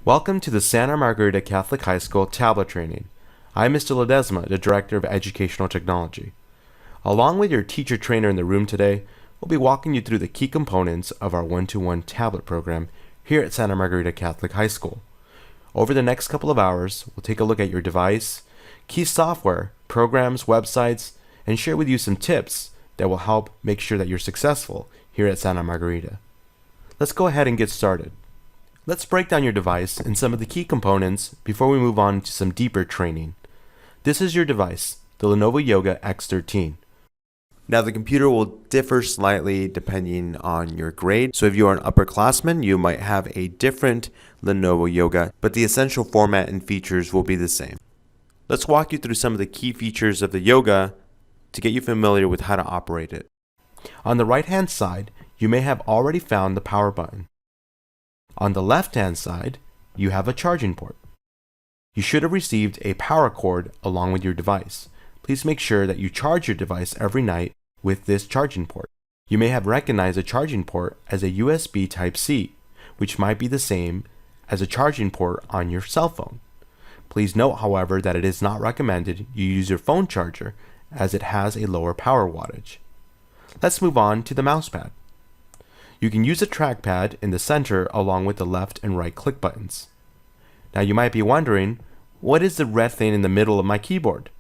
Welcome to the Santa Margarita Catholic High School tablet training. I'm Mr. Ledesma, the Director of Educational Technology. Along with your teacher trainer in the room today, we'll be walking you through the key components of our one-to-one tablet program here at Santa Margarita Catholic High School. Over the next couple of hours, we'll take a look at your device, key software, programs, websites, and share with you some tips that will help make sure that you're successful here at Santa Margarita. Let's go ahead and get started. Let's break down your device and some of the key components before we move on to some deeper training. This is your device, the Lenovo Yoga X13. Now the computer will differ slightly depending on your grade. So if you are an upperclassman, you might have a different Lenovo Yoga, but the essential format and features will be the same. Let's walk you through some of the key features of the Yoga to get you familiar with how to operate it. On the right-hand side, you may have already found the power button. On the left-hand side, you have a charging port. You should have received a power cord along with your device. Please make sure that you charge your device every night with this charging port. You may have recognized a charging port as a USB Type-C, which might be the same as a charging port on your cell phone. Please note, however, that it is not recommended you use your phone charger as it has a lower power wattage. Let's move on to the mouse pad. You can use a trackpad in the center along with the left and right click buttons. Now you might be wondering, what is the red thing in the middle of my keyboard?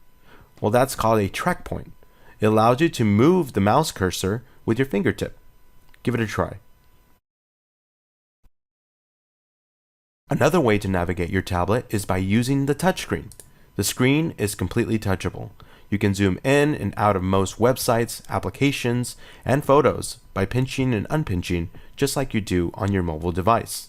Well, that's called a track point. It allows you to move the mouse cursor with your fingertip. Give it a try. Another way to navigate your tablet is by using the touchscreen. The screen is completely touchable. You can zoom in and out of most websites, applications, and photos by pinching and unpinching just like you do on your mobile device.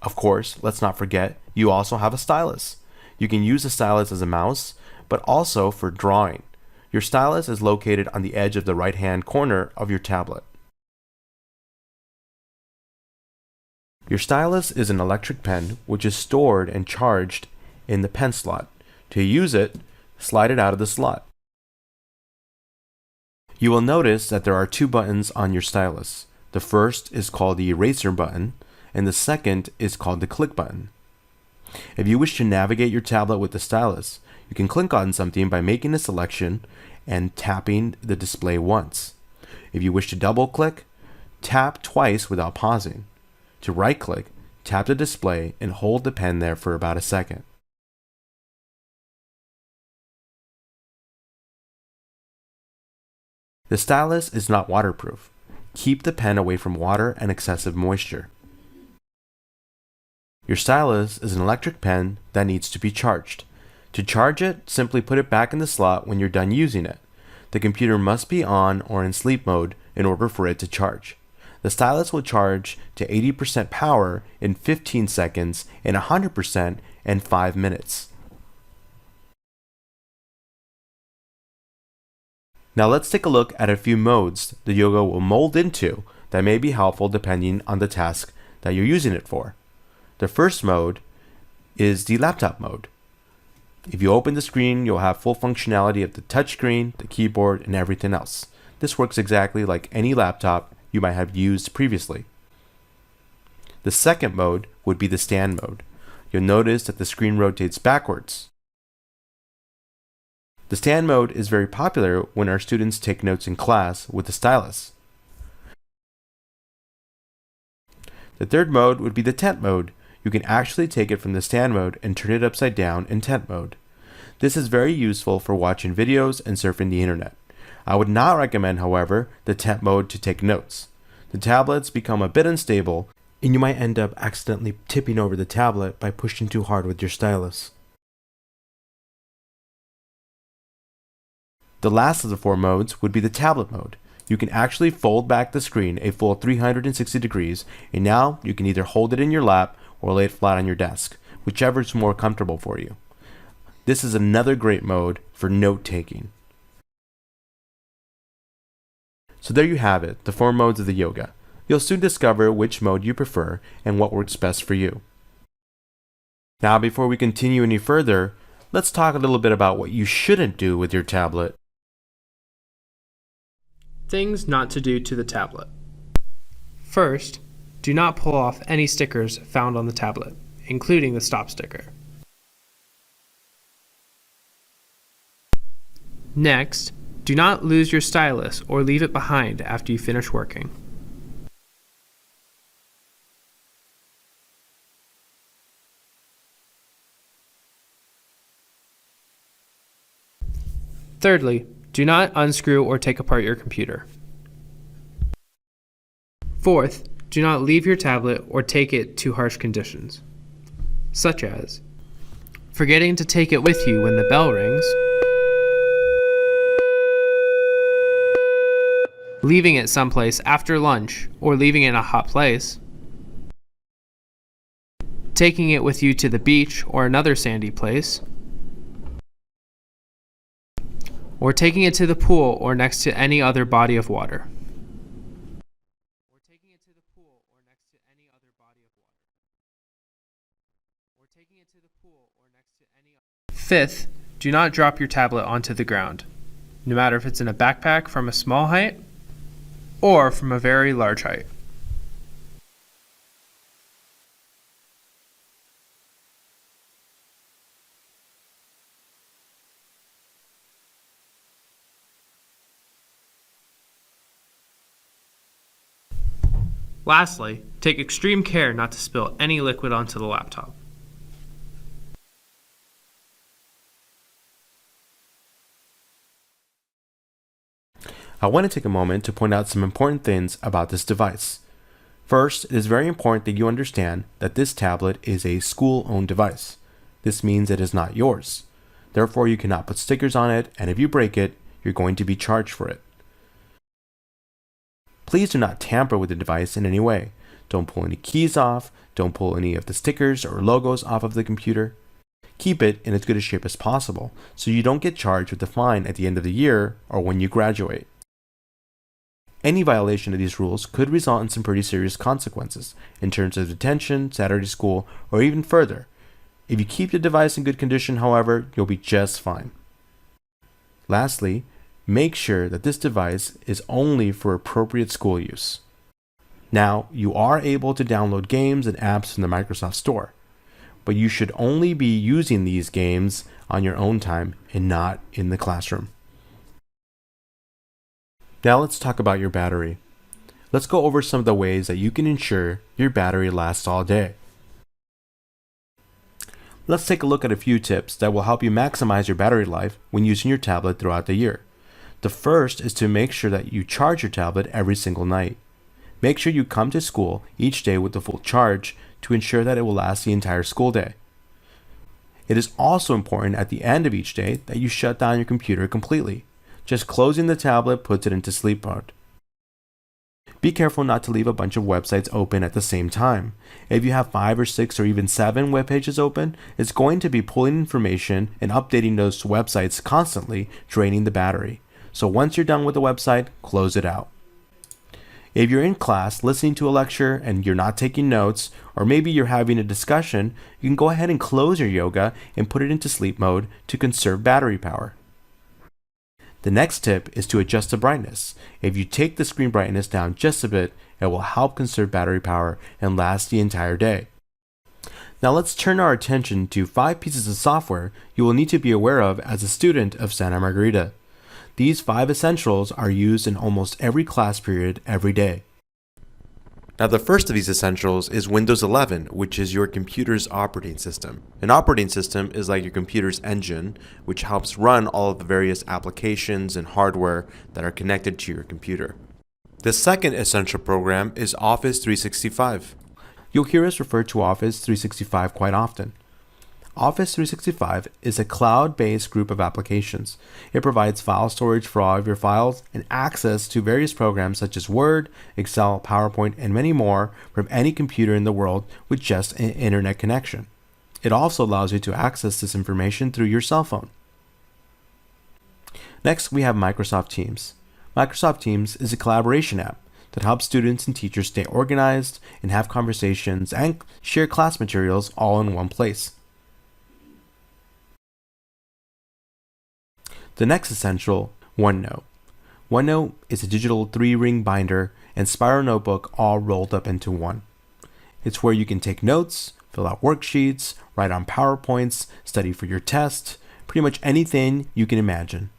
Of course, let's not forget, you also have a stylus. You can use the stylus as a mouse, but also for drawing. Your stylus is located on the edge of the right-hand corner of your tablet. Your stylus is an electric pen which is stored and charged in the pen slot. To use it, slide it out of the slot. You will notice that there are two buttons on your stylus. The first is called the eraser button, and the second is called the click button. If you wish to navigate your tablet with the stylus, you can click on something by making a selection and tapping the display once. If you wish to double click, tap twice without pausing. To right click, tap the display and hold the pen there for about a second. The stylus is not waterproof. Keep the pen away from water and excessive moisture. Your stylus is an electric pen that needs to be charged. To charge it, simply put it back in the slot when you're done using it. The computer must be on or in sleep mode in order for it to charge. The stylus will charge to 80% power in 15 seconds and 100% in 5 minutes. Now let's take a look at a few modes the Yoga will mold into that may be helpful depending on the task that you're using it for. The first mode is the laptop mode. If you open the screen, you'll have full functionality of the touchscreen, the keyboard, and everything else. This works exactly like any laptop you might have used previously. The second mode would be the stand mode. You'll notice that the screen rotates backwards. The stand mode is very popular when our students take notes in class with the stylus. The third mode would be the tent mode. You can actually take it from the stand mode and turn it upside down in tent mode. This is very useful for watching videos and surfing the internet. I would not recommend, however, the tent mode to take notes. The tablets become a bit unstable, and you might end up accidentally tipping over the tablet by pushing too hard with your stylus. The last of the four modes would be the tablet mode. You can actually fold back the screen a full 360 degrees, and now you can either hold it in your lap or lay it flat on your desk, whichever is more comfortable for you. This is another great mode for note-taking. So there you have it, the 4 modes of the Yoga. You'll soon discover which mode you prefer and what works best for you. Now before we continue any further, let's talk a little bit about what you shouldn't do with your tablet. Things not to do to the tablet. First, do not pull off any stickers found on the tablet, including the stop sticker. Next, do not lose your stylus or leave it behind after you finish working. Thirdly, do not unscrew or take apart your computer. Fourth, do not leave your tablet or take it to harsh conditions, such as forgetting to take it with you when the bell rings, leaving it someplace after lunch or leaving it in a hot place, taking it with you to the beach or another sandy place, or taking it to the pool or next to any other body of water. Fifth, do not drop your tablet onto the ground, no matter if it's in a backpack from a small height or from a very large height. Lastly, take extreme care not to spill any liquid onto the laptop. I want to take a moment to point out some important things about this device. First, it is very important that you understand that this tablet is a school-owned device. This means it is not yours. Therefore, you cannot put stickers on it, and if you break it, you're going to be charged for it. Please do not tamper with the device in any way. Don't pull any keys off, don't pull any of the stickers or logos off of the computer. Keep it in as good a shape as possible so you don't get charged with a fine at the end of the year or when you graduate. Any violation of these rules could result in some pretty serious consequences in terms of detention, Saturday school, or even further. If you keep the device in good condition, however, you'll be just fine. Lastly, make sure that this device is only for appropriate school use. Now, you are able to download games and apps from the Microsoft Store, but you should only be using these games on your own time and not in the classroom. Now let's talk about your battery. Let's go over some of the ways that you can ensure your battery lasts all day. Let's take a look at a few tips that will help you maximize your battery life when using your tablet throughout the year. The first is to make sure that you charge your tablet every single night. Make sure you come to school each day with a full charge to ensure that it will last the entire school day. It is also important at the end of each day that you shut down your computer completely. Just closing the tablet puts it into sleep mode. Be careful not to leave a bunch of websites open at the same time. If you have 5 or 6 or even 7 web pages open, it's going to be pulling information and updating those websites constantly, draining the battery. So once you're done with the website, close it out. If you're in class listening to a lecture and you're not taking notes, or maybe you're having a discussion, you can go ahead and close your yoga and put it into sleep mode to conserve battery power. The next tip is to adjust the brightness. If you take the screen brightness down just a bit, it will help conserve battery power and last the entire day. Now let's turn our attention to 5 pieces of software you will need to be aware of as a student of Santa Margarita. These 5 essentials are used in almost every class period every day. Now the first of these essentials is Windows 11, which is your computer's operating system. An operating system is like your computer's engine, which helps run all of the various applications and hardware that are connected to your computer. The second essential program is Office 365. You'll hear us refer to Office 365 quite often. Office 365 is a cloud-based group of applications. It provides file storage for all of your files and access to various programs such as Word, Excel, PowerPoint, and many more from any computer in the world with just an internet connection. It also allows you to access this information through your cell phone. Next, we have Microsoft Teams. Microsoft Teams is a collaboration app that helps students and teachers stay organized and have conversations and share class materials all in one place. The next essential, OneNote. OneNote is a digital 3-ring binder and spiral notebook all rolled up into one. It's where you can take notes, fill out worksheets, write on PowerPoints, study for your test, pretty much anything you can imagine.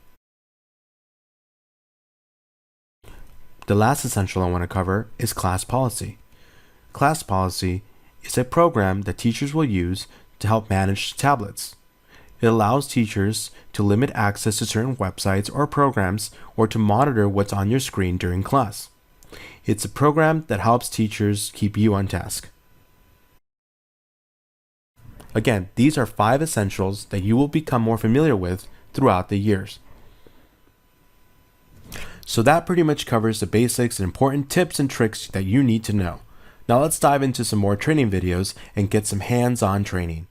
The last essential I want to cover is class policy. Class policy is a program that teachers will use to help manage tablets. It allows teachers to limit access to certain websites or programs or to monitor what's on your screen during class. It's a program that helps teachers keep you on task. Again, these are 5 essentials that you will become more familiar with throughout the years. So that pretty much covers the basics and important tips and tricks that you need to know. Now let's dive into some more training videos and get some hands-on training.